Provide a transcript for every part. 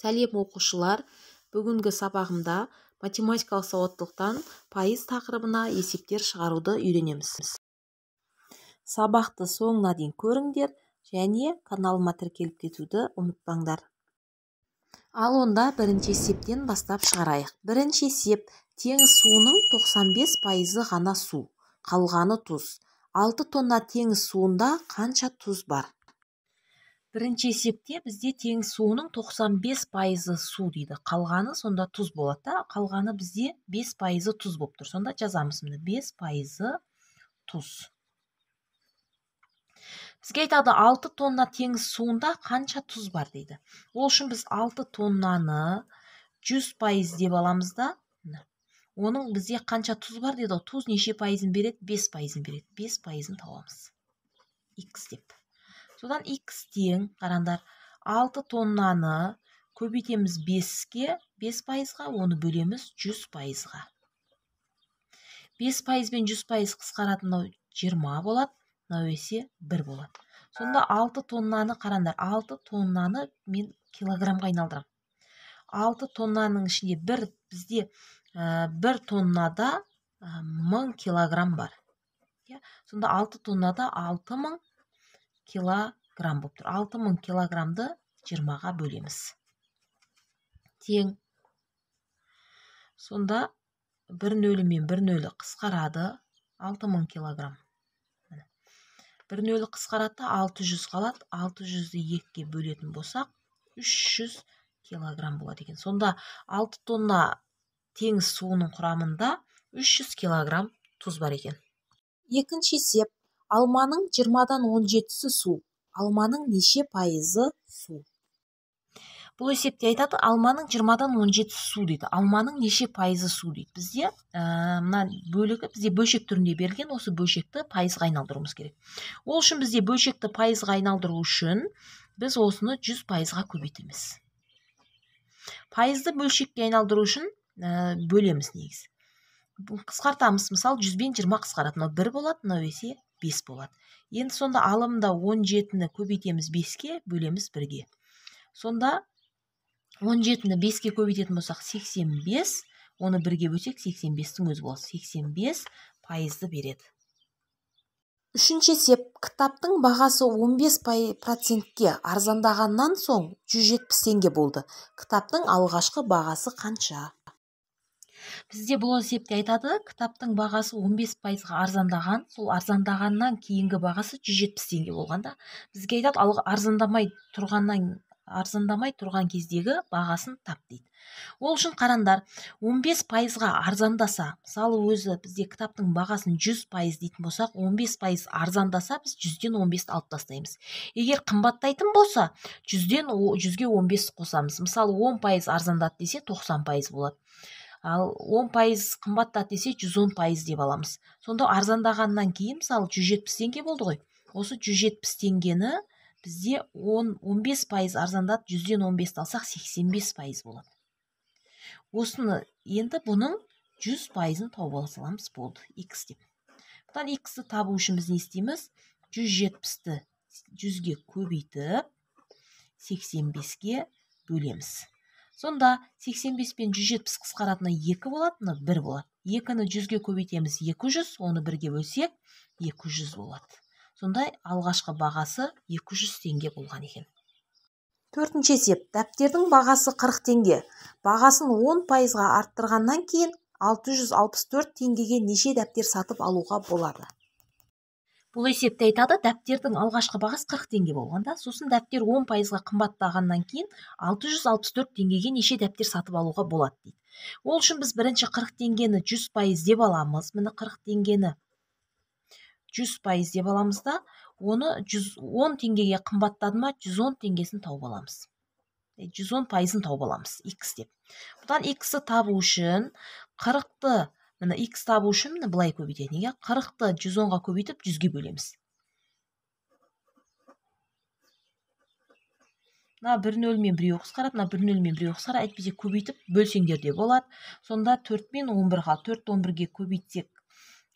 Сәлем оқушылар, бүгінгі сабағымда математикалық сауаттылықтан пайыз тақырыбына есептер шығаруды үйренеміз. Сабақты соңына дейін көріңдер және каналыма тіркеліп кетуді ұмытпаңдар. Ал онда бірінші есептен бастап шығарайық. Бірінші есеп: теңіз суының 95% ғана су, қалғаны тұз. 6 тонна теңіз суында қанша тұз бар? Бірінші есепте бізде теңіз суының 95% су дейді. Қалғаны сонда тұз болады да, қалғаны бізде 5% тұз болып тұр. Сонда жазамыз міне 5% тұз. Бізге айтады 6 тонна теңіз суында қанша тұз бар дейді. Ол үшін біз 6 тоннаны 100% деп аламыз да, оның бізде қанша тұз бар дейді. Тұз неше пайызын береді? 5%-ын береді. 5%-ын табамыз. X деп. Содан x тең, қараңдар, 6 тоннаны көбейтеміз 5-ке, 5%-ға, оны бөлеміз 100%-ға. 5% бен 100% қысқаратын 20 болады, есе 1 болады. Сонда 6 тоннаны қараңдар, 6 тоннаны мен килограммға айналдырам. 6 тоннаның ішінде бізде 1 тоннада 1000 килограмм бар. Сонда 6 тоннада 6000 килограмм болып тұр. 6000 килограммды 20-ға бөлеміз. Тең. Сонда 1-0 мен 1-0 қысқарады. 6000 килограмм. 1-0 қысқарады, 600 қалады. 600-ді 2-ке бөлетін болсақ, 300 килограмм болады екен. Сонда 6 тонна теңіз суының құрамында 300 килограмм тұз бар екен. Екінші есеп: алманың 20-дан 17-сі су. Алманың неше пайызы су? Бұл есепте айтады, алманың 20-дан 17-сі су дейді. Алманың неше пайызы су дейді. Бізде мына бөлігі бізде бөлшек түрінде берілген, осы бөлшекті пайызға айналдыруымыз керек. Ол үшін бізде бөлшекті пайызға айналдыру үшін біз осыны 100%-ға көбейтеміз. Пайызды бөлшекке айналдыру үшін бөлеміз негіз. Қысқартамыз, мысалы 100 бен 20 қысқарады, 1 болады, есе 5 болады. Енді сонда алымда 17-ні көбейтеміз 5-ке, бөлеміз 1-ге. Сонда 17-ні 5-ке көбейтетін болсақ 85, оны 1-ге бөлсек 85-тің өзі болады. 85%-ды береді. Үшінші есеп: кітаптың бағасы 15%-ке арзандағаннан соң 170 теңге болды. Кітаптың алғашқы бағасы қанша? Бізде бұл есепте айтады, кітаптың бағасы 15%-ға арзандаған, сол арзандағаннан кейінгі бағасы 170 теңге болғанда, бізге айтады, арзандамай тұрған кездегі бағасын тап дейді. Ол үшін қараңдар, 15%-ға арзандаса, мысалы өзі бізде кітаптың бағасын 100% дейтін болсақ, 15% арзандаса, біз 100-ден 15 алып тастаймыз. Егер қымбаттайтын болса, 100-ден 100-ге 15 қосамыз. Мысалы 10% арзандады десе 90% болады. Ал 10% қымбаттады десе 110% деп аламыз. Сонда арзандағаннан кейін, мысалы 170 теңге болды ғой. Осы 170 теңгені бізде 15% арзандады, 100-ден 15 алсақ 85% болады. Осыны енді бұның 100%-ын тауып ала саламыз, болды, x деп. Бұдан x-ті табу үшін біз не істейміз? 170-ті 100-ге көбейтіп 85-ге бөлеміз. Сонда 85 пен 170 қысқаратыны 2 болады, 1 болады. 2-ні 100-ге көбейтеміз 200, оны 1-ге бөлсек 200 болады. Сонда алғашқы бағасы 200 теңге болған екен. Төртінші есеп: дәптердің бағасы 40 теңге. Бағасын 10%-ға арттырғаннан кейін 664 теңгеге неше дәптер сатып алуға болады? Бұл есепте айтады, дәптердің алғашқы бағасы 40 теңге болғанда, сосын дәптер 10%-ға қымбаттағаннан кейін 664 теңгеге неше дәптер сатып алуға болады дейді. Ол үшін біз бірінші 40 теңгені 100% деп аламыз. Міне 40 теңгені 100% деп аламыз да, оны 110 теңгеге қымбаттады ма, 110 теңгесін тауып аламыз. 110%-ын тауып аламыз, x деп. Бұдан x-ті табу үшін 40-ты Міне x табу үшін былай көбейтеді. Неге? 40-ты 110-ға көбейтіп 100-ге бөлеміз. 1-0 мен 1 қысқарады, 1-0 мен 1 қысқарады, әйтпесе көбейтіп бөлсеңдер де болады. Сонда 4 мен 11-ға, 4-ті 11-ге көбейтсек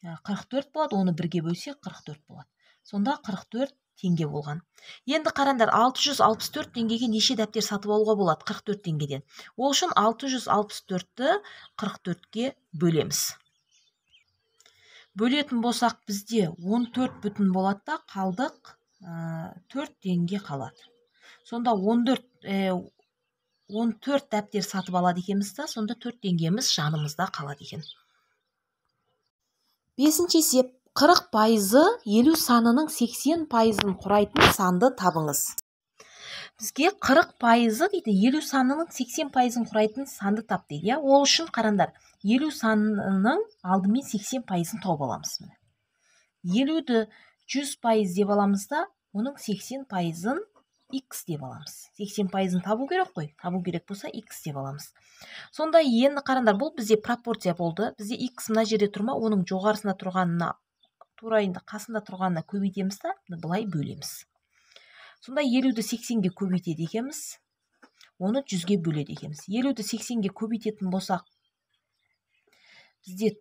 44 болады, оны 1-ге бөлсек 44 болады. Сонда 44 теңге болған. Енді қараңдар, 664 теңгеге неше дәптер сатып алуға болады? 44 теңгеден. Ол үшін 664-ті 44-ке бөлеміз. Бөлетін болсақ бізде 14 бүтін болады да, қалдық 4 теңге қалады. Сонда 14 дәптер сатып алады екенбіз да, сонда 4 теңгеміз жанымызда қалады екен. 5-ші есеп, 40% 50 санының 80%-ын құрайтын санды табыңыз. Бізге 40% дейді, 50 санының 80%-ын құрайтын санды тап дейді. Ол үшін қараңдар, 50 санының алдымен 80%-ын тауып аламыз. 50-ді 100% деп аламыз да, оның 80%-ын x деп аламыз. 80%-ын табу керек қой. Табу керек болса x деп аламыз. Сонда енді қараңдар, бұл бізде пропорция болды. Бізде x мына жерде тұрма, оның жоғарысында тұрғанына, турайында қасында тұрғанына көбейтеміз да, бұлай бөлеміз. Сонда 50-ді 80-ге көбейтеді екенбіз, оны 100-ге бөледі екенбіз. 50-ді 80-ге көбейтетін болсақ, бізде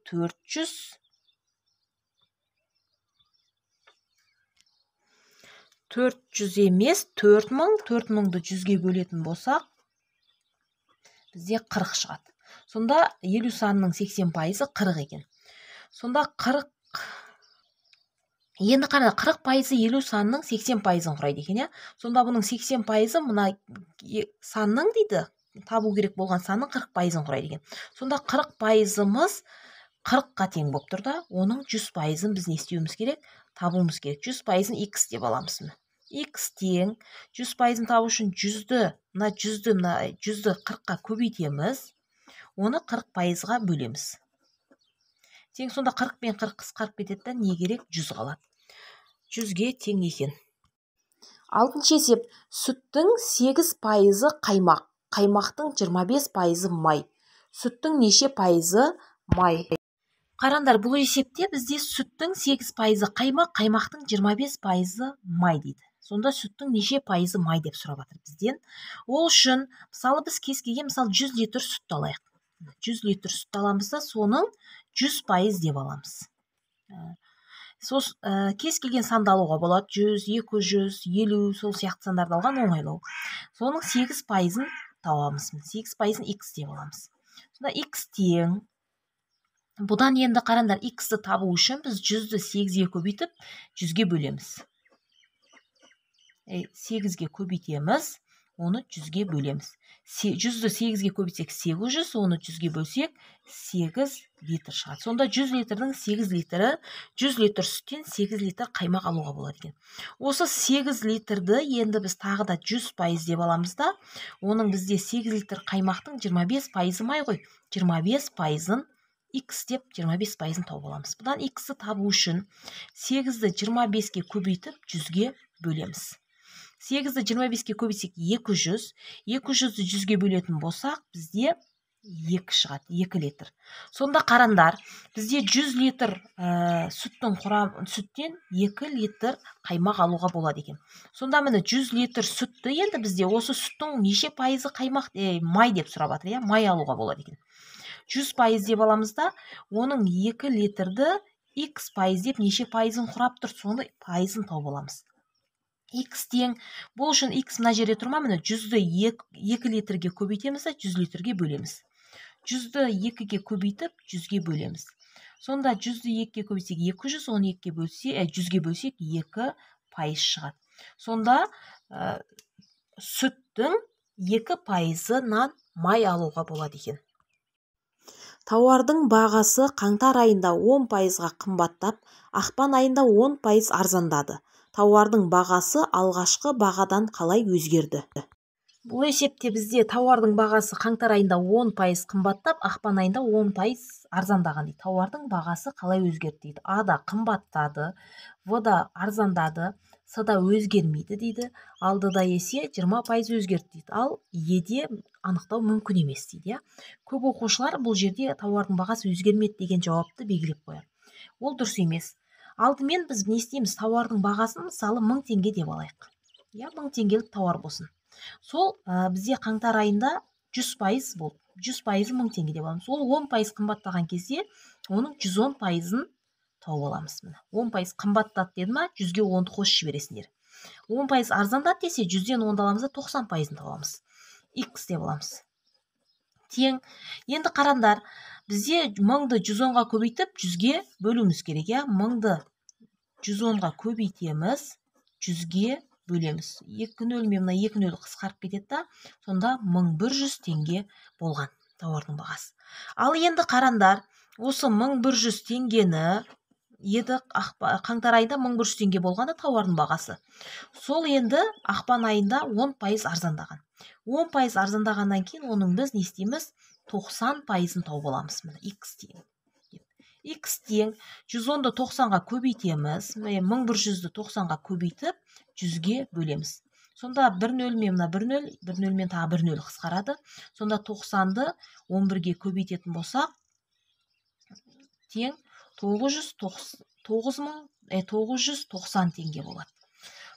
400 емес, 4000, 4000-ды 100-ге бөлетін болсақ, бізде 40 шығады. Сонда 50 санының 80%-ы 40 екен. Сонда 40, енді қана 40% 50 санның 80%-ын құрайды екен. Сонда бұның 80%-ы мына санның дейді, табу керек болған санның 40%-ын құрайды екен. Сонда 40%-ымыз 40-қа тең болып тұр да, оның 100%-ын біз не істеуіміз керек? Табуымыз керек. 100%-ын x деп аламыз. X тең 100%-ын табу үшін 100-ді 40-қа көбейтеміз, оны 40%-ға бөлеміз. Тең, сонда 40 пен 40 қысқарып кетеді, не керек? 100 қалады. 100-ге тең екен. 6-ші есеп, сүттің 8%-ы қаймақ, қаймақтың 25%-ы май. Сүттің неше пайызы май? Қараңдар, бұл есепте бізде сүттің 8%-ы қаймақ, қаймақтың 25%-ы май дейді. Сонда сүттің неше пайызы май деп сұрап жатыр бізден. Ол үшін, мысалы біз кез келген, мысалы 100 литр сүт алайық. 100 литр сүт аламыз да, соның 100% деп аламыз. Кез келген санды алуға болады, 100, 200, 50, сол сияқты сандарды алған оңайлау. Соның 8%-ын табамыз. 8%-ын x деп аламыз. Сонда x тең. Бұдан енді қараңдар, x-ті табу үшін біз 100-ді 8-ге көбейтіп, 100-ге бөлеміз. 8-ге көбейтеміз, оны 100-ге бөлеміз. 100-ді 8-ге көбейтсек 800, оны 100-ге бөлсек 8 литр шығады. Сонда 100 литрдің 8 литрі, 100 литр сүттен 8 литр қаймақ алуға болады екен. Осы 8 литрді енді біз тағы да 100% деп аламыз да, оның бізде 8 литр қаймақтың 25%-ы май ғой. 25%-ын x деп 25%-ын тауып аламыз. Бұдан x-ті табу үшін 8-ді 25-ге көбейтіп 100-ге бөлеміз. 8-ді 25-ге көбейтсек 200, 200-ді 100-ге бөлетін болсақ, бізде 2 шығады, 2 литр. Сонда қараңдар, бізде 100 литр сүттен 2 литр қаймақ алуға болады екен. Сонда міне 100 литр сүтті енді бізде осы сүттің неше пайызы қаймақ, май деп сұрап жатыр, май алуға болады екен. 100% деп аламыз да, оның 2 литрді x% деп неше пайызын құрап тұр, соны пайызын тауып аламыз. X тең, бұл үшін x мына жерде тұрма, міне 100-ді 2 литрге көбейтеміз, 100 литрге бөлеміз. 100-ді 2-ге көбейтіп, 100-ге бөлеміз. Сонда 100-ді 2-ге көбейтсек 200, оны 100-ге бөлсек 2% шығады. Сонда сүттің 2%-нан май алуға болады екен. Тауардың бағасы қаңтар айында 10%-ға қымбаттап, ақпан айында 10% арзандады. Тауардың бағасы алғашқы бағадан қалай өзгерді? Бұл есепте бізде тауардың бағасы қаңтар айында 10% қымбаттап, ақпан айында 10% арзандаған дейді. Тауардың бағасы қалай өзгерді дейді. А-да қымбаттады, В-да арзандады, С-да өзгермейді дейді. Ал Д-да есе 20% өзгерді дейді. Ал Е-де анықтау мүмкін емес дейді. Көп оқушылар бұл жерде тауардың бағасы өзгермеді деген жауапты белгілеп қояды. Ол дұрыс емес. Алдымен біз не істейміз? Тауардың бағасын мысалы 1000 теңге деп алайық. 1000 теңгелік тауар болсын. Сол бізде қаңтар айында 100% болды. 100% 1000 теңге деп аламыз. Ол 10% қымбаттаған кезде оның 110%-ын тауып аламыз. 10% қымбаттады деді ма, 100-ге 10-ды қосып жібересіңдер. 10% арзандады десе 100-ден 10-ды аламыз да 90%-ын табамыз. X деп аламыз. Тең. Енді қарандар, бізде 1000-ды 110-ға көбейтіп 100-ге бөлуіміз керек, я? 1000-ды 110-ға көбейтеміз, 100-ге бөлеміз. 2 нөл мен 2 нөл қысқарып кетеді да, сонда 1100 теңге болған тауардың бағасы. Ал енді қарандар, осы 1100 теңгені еді қаңтар айында 1100 теңге болғаны тауардың бағасы. Сол енді ақпан айында 10% арзандаған. 10% арзандағаннан кейін оның біз не істейміз? 90%-ын тауып аламыз. X тең. X тең 110-ды 90-ға көбейтеміз. 1100-ді 90-ға көбейтіп 100-ге бөлеміз. Сонда 1 нөл мен 1 нөл, 1 нөл мен тағы 1 нөл қысқарады. Сонда 90-ды 11-ге көбейтетін болсақ, тең 990 теңге болады.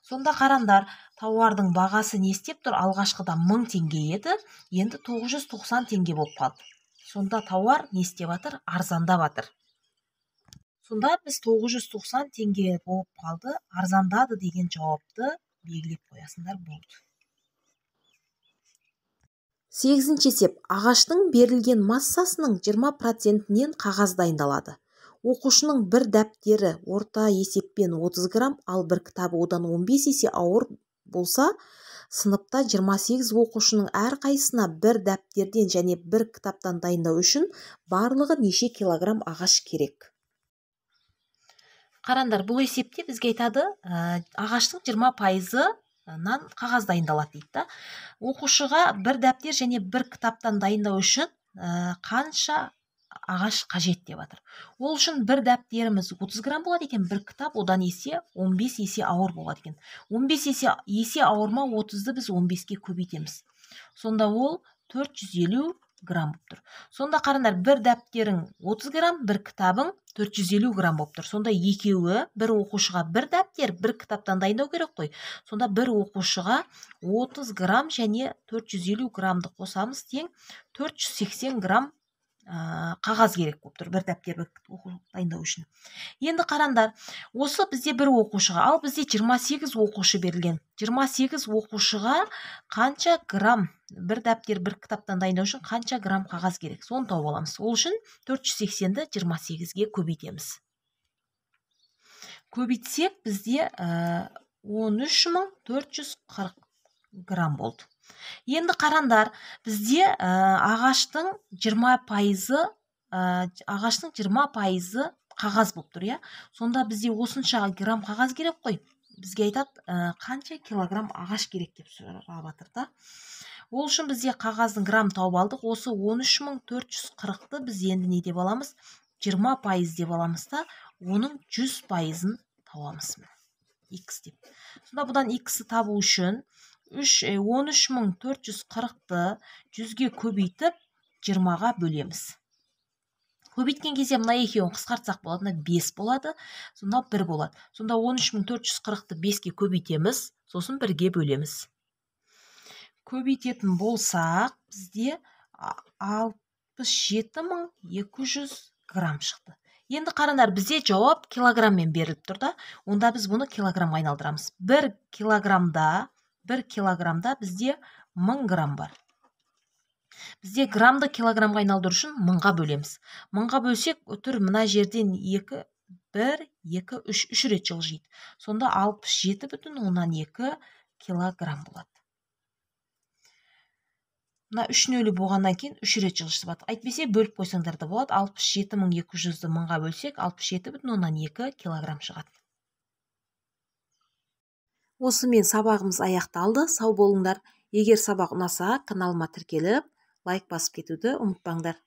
Сонда қарандар, тауардың бағасы не істеп тұр? Алғашқыда 1000 теңге еді, енді 990 теңге болып қалды. Сонда тауар не істеп жатыр? Арзандап жатыр. Сонда біз 990 теңге болып қалды, арзандады деген жауапты белгілеп қоясыңдар болды. 8-ші есеп. Ағаштың берілген массасының 20%-нен қағаз дайындалады. Оқушының бір дәптері орта есеппен 30 грамм, ал бір кітабы одан 15 есе ауыр болса, сыныпта 28 оқушының әрқайсысына бір дәптерден және бір кітаптан дайындау үшін барлығы неше килограмм ағаш керек? Қарандар, бұл есепте бізге айтады, ағаштың 20%-нан қағаз дайындалады дейді. Оқушыға бір дәптер және бір кітаптан дайындау үшін қанша ағаш қажет деп жатыр. Ол үшін бір дәптеріміз 30 грамм болады екен, бір кітап одан 15 есе ауыр болады екен. 15 есе ауырма, 30-ды біз 15-ге көбейтеміз. Сонда ол 450 грамм болып тұр. Сонда қарандар, бір дәптерің 30 грамм, бір кітабың 450 грамм болып тұр. Сонда екеуі, бір оқушыға бір дәптер, бір кітаптан дайындау керек қой. Сонда бір оқушыға 30 грамм және 450 граммды қосамыз, тең 480 грамм қағаз керек болып тұр, бір дәптер дайындау үшін. Енді қарандар, осы бізде бір оқушыға, ал бізде 28 оқушы берілген. 28 оқушыға қанша грамм, бір дәптер, бір кітаптан дайындау үшін қанша грамм қағаз керек? Соны тауып аламыз. Ол үшін 480-ді 28-ге көбейтеміз. Көбейтсек, бізде 13440 грамм болды. Енді қарандар, бізде ағаштың 20%-ы қағаз болып тұр, я? Сонда бізде осынша грамм қағаз керек қой. Бізге айтады, қанша килограмм ағаш керек деп сұрап жатыр да. Ол үшін бізде қағаздың грамм тауып алдық. Осы 13440-ды біз енді не деп аламыз? 20% деп аламыз да, оның 100%-ын табамыз. X деп. Сонда бұдан X-ті табу үшін 13440-ды 100-ге көбейтіп 20-ға бөлеміз. Көбейткен кезде мына екеуін қысқартсақ болады, 5 болады, сонда 1 болады. Сонда 13440-ды 5-ге көбейтеміз, сосын 1-ге бөлеміз. Көбейтетін болсақ, бізде 67200 грамм шықты. Енді қарандар, бізде жауап килограммен беріліп тұр да, онда біз бұны килограмға айналдырамыз. 1 килограмда бізде 1000 грамм бар. Бізде граммды килограмға айналдыру үшін 1000-ға бөлеміз. 1000-ға бөлсек, өтір мына жерден 2, 1, 2, 3 рет жылжиды. Сонда 67,2 килограмм болады. Мына 3 нөлі болғаннан кейін 3 рет жылжытып. Айтпесе бөліп қойсаңдар да болады. 67200-ді 1000-ға бөлсек, 67,2 килограмм шығады. Осымен сабағымыз аяқталды. Сау болыңдар. Егер сабақ ұнаса, каналыма тіркеліп, лайк басып кетуді ұмытпаңдар.